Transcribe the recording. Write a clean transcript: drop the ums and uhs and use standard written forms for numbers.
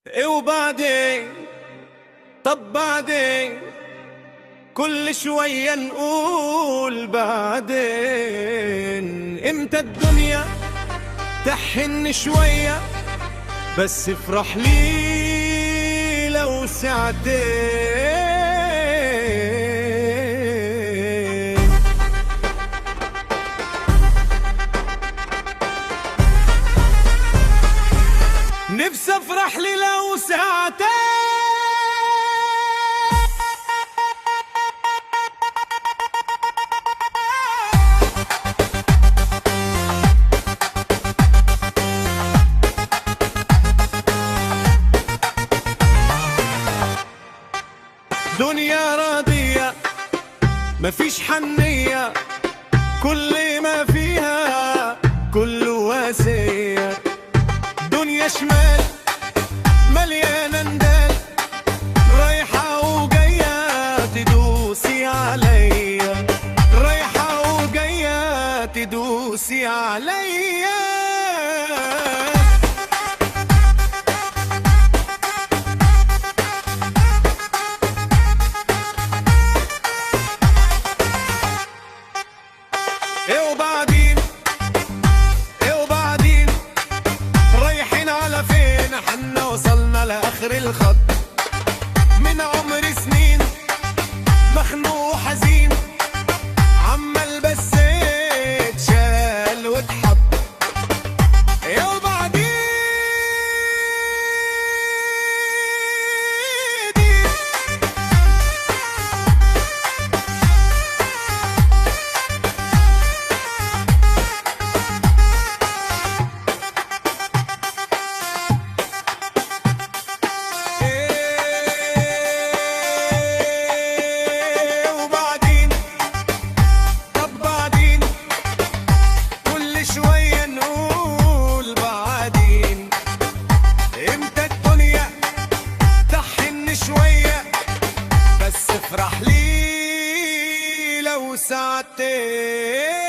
وبعدين طب بعدين كل شوية نقول بعدين امتى الدنيا تحن شوية بس افرح لي لو ساعتين. نفسي افرح لي لو ساعتين. دنيا راضية مفيش حنية، كل ما فيها كله واسية. دنيا شمال مليانة ندال، رايحة وجاية تدوسي عليا، رايحة وجاية تدوسي عليا. وبعدين رايحين على فين؟ حنا وصلنا لاخر الخط من عمر سنين، مخنوق وحزين، عمال بس اتشال واتحط. وبعدين شوية نقول بعدين امتى الدنيا تحن شوية بس افرح لي لو ساعتين.